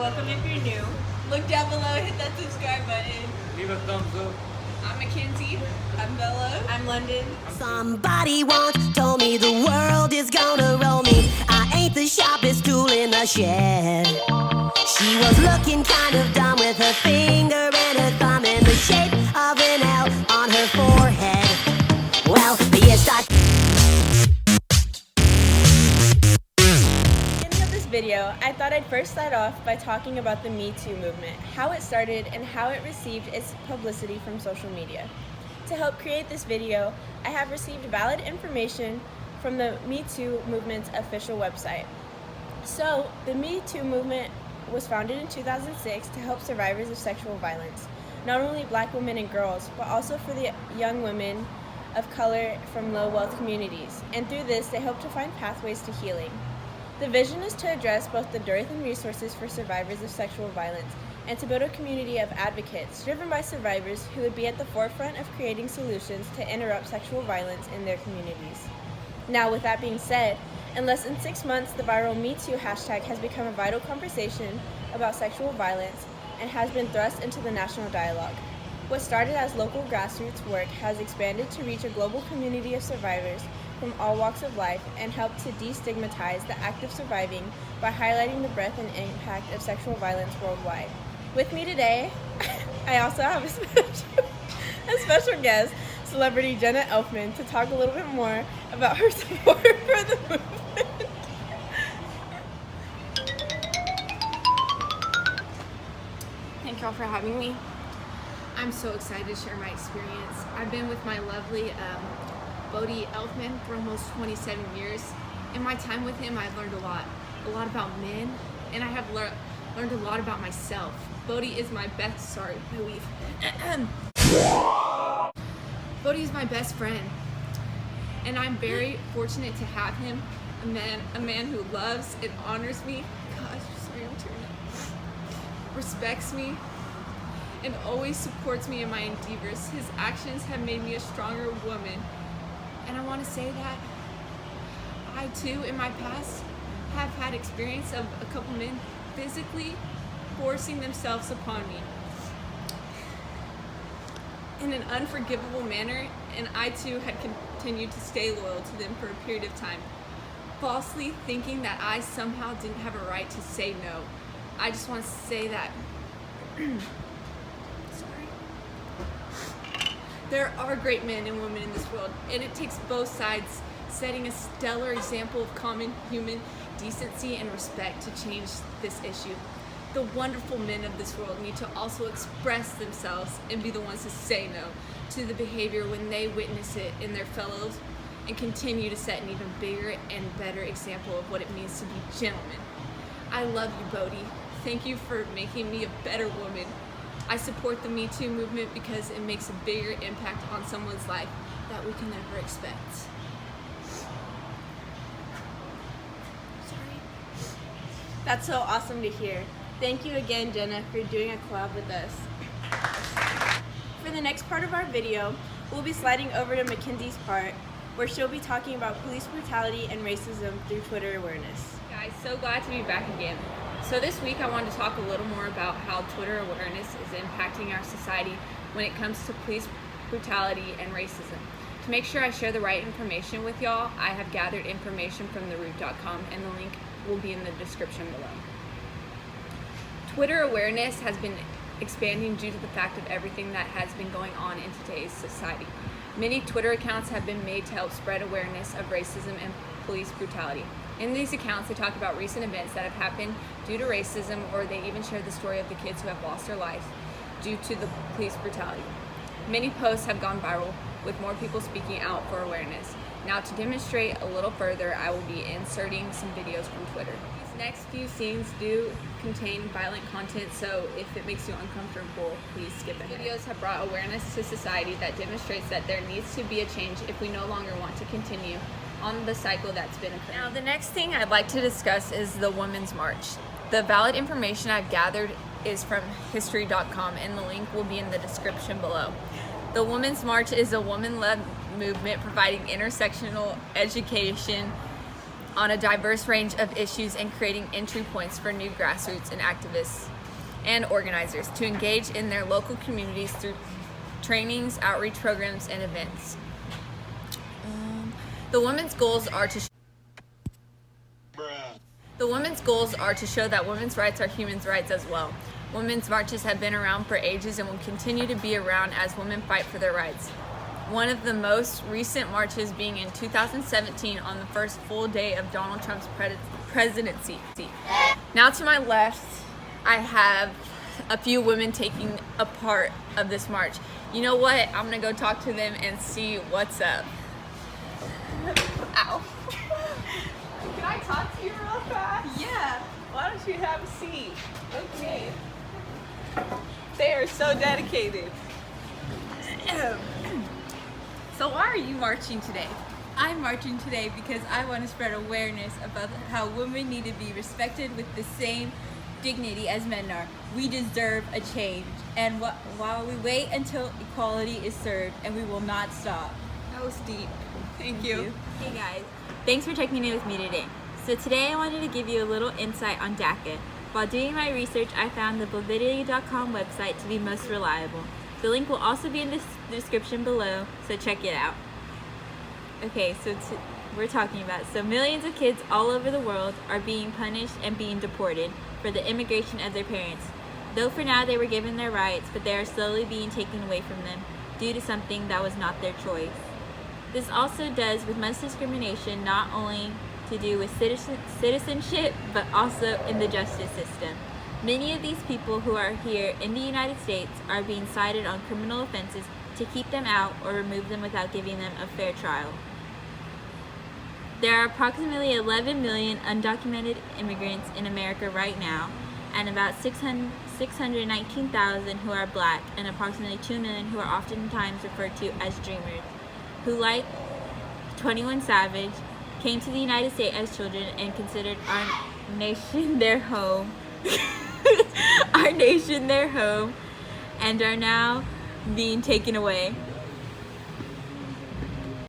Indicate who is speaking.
Speaker 1: welcome if you're new. Look down below, hit that subscribe button.
Speaker 2: Leave a thumbs up.
Speaker 1: I'm Mackenzie. I'm Bella. I'm London.
Speaker 3: Somebody once told me the world is gonna roll me. I ain't the sharpest tool in the shed. She was looking kind of dumb with her finger and her thumb in the shape of an L on her forehead. Well, the years start.
Speaker 1: Beginning of this video, I thought I'd first start off by talking about the Me Too movement, how it started and how it received its publicity from social media. To help create this video, I have received valid information from the Me Too movement's official website. So, the Me Too movement was founded in 2006 to help survivors of sexual violence, not only black women and girls, but also for the young women of color from low-wealth communities. And through this, they hope to find pathways to healing. The vision is to address both the dearth in resources for survivors of sexual violence and to build a community of advocates driven by survivors who would be at the forefront of creating solutions to interrupt sexual violence in their communities. Now, with that being said, in less than 6 months, the viral MeToo hashtag has become a vital conversation about sexual violence and has been thrust into the national dialogue. What started as local grassroots work has expanded to reach a global community of survivors from all walks of life and help to destigmatize the act of surviving by highlighting the breadth and impact of sexual violence worldwide. With me today, I also have a special guest, celebrity Jenna Elfman, to talk a little bit more about her support for the movement.
Speaker 4: Thank y'all for having me. I'm so excited to share my experience. I've been with my lovely Bodie Elfman for almost 27 years. In my time with him, I've learned a lot about men, and I have learned a lot about myself. Bodie is my best, Bodie is my best friend, and I'm very fortunate to have him, a man who loves and honors me. Gosh, sorry, I'm tearing up. Respects me, and always supports me in my endeavors. His actions have made me a stronger woman, and I want to say that I too, in my past, have had experience of a couple men physically forcing themselves upon me in an unforgivable manner, and I too had continued to stay loyal to them for a period of time, falsely thinking that I somehow didn't have a right to say no. I just want to say that there are great men and women in this world, and it takes both sides setting a stellar example of common human decency and respect to change this issue. The wonderful men of this world need to also express themselves and be the ones to say no to the behavior when they witness it in their fellows, and continue to set an even bigger and better example of what it means to be gentlemen. I love you, Bodie. Thank you for making me a better woman. I support the Me Too movement because it makes a bigger impact on someone's life that we can never expect.
Speaker 1: That's so awesome to hear. Thank you again, Jenna, for doing a collab with us. For the next part of our video, we'll be sliding over to Mackenzie's part, where she'll be talking about police brutality and racism through Twitter awareness.
Speaker 4: Guys, so glad to be back again. So this week I wanted to talk a little more about how Twitter awareness is impacting our society when it comes to police brutality and racism. To make sure I share the right information with y'all, I have gathered information from theroot.com, and the link will be in the description below. Twitter awareness has been expanding due to the fact of everything that has been going on in today's society. Many Twitter accounts have been made to help spread awareness of racism and police brutality. In these accounts, they talk about recent events that have happened due to racism, or they even share the story of the kids who have lost their life due to the police brutality. Many posts have gone viral, with more people speaking out for awareness. Now, to demonstrate a little further, I will be inserting some videos from Twitter. These next few scenes do contain violent content, so if it makes you uncomfortable, please skip ahead. Videos have brought awareness to society that demonstrates that there needs to be a change if we no longer want to continue on the cycle that's been occurring. Now, the next thing I'd like to discuss is the Women's March. The valid information I've gathered is from history.com, and the link will be in the description below. The Women's March is a woman-led movement providing intersectional education on a diverse range of issues and creating entry points for new grassroots and activists and organizers to engage in their local communities through trainings, outreach programs, and events. The women's goals are to show that women's rights are human rights as well. Women's marches have been around for ages and will continue to be around as women fight for their rights. One of the most recent marches being in 2017 on the first full day of Donald Trump's presidency. Now to my left, I have a few women taking a part of this march. You know what? I'm gonna go talk to them and see what's up. Ow. Can I talk to you real fast?
Speaker 1: Yeah, why don't you have a seat? Okay. They are so dedicated.
Speaker 4: So why are you marching today?
Speaker 2: I'm marching today because I want to spread awareness about how women need to be respected with the same dignity as men are. We deserve a change, and while we wait until equality is served, and we will not stop.
Speaker 1: That was deep. Thank you.
Speaker 5: Hey guys, thanks for checking in with me today. So today I wanted to give you a little insight on DACA. While doing my research, I found the Blavidity.com website to be most reliable. The link will also be in the description below, so check it out. Okay, so we're talking about, so millions of kids all over the world are being punished and being deported for the immigration of their parents. Though for now they were given their rights, but they are slowly being taken away from them due to something that was not their choice. This also does with much discrimination, not only to do with citizenship, but also in the justice system. Many of these people who are here in the United States are being cited on criminal offenses to keep them out or remove them without giving them a fair trial. There are approximately 11 million undocumented immigrants in America right now, and about 619,000 who are black, and approximately 2 million who are oftentimes referred to as dreamers, who, like 21 Savage, came to the United States as children and considered our nation their home, and are now being taken away.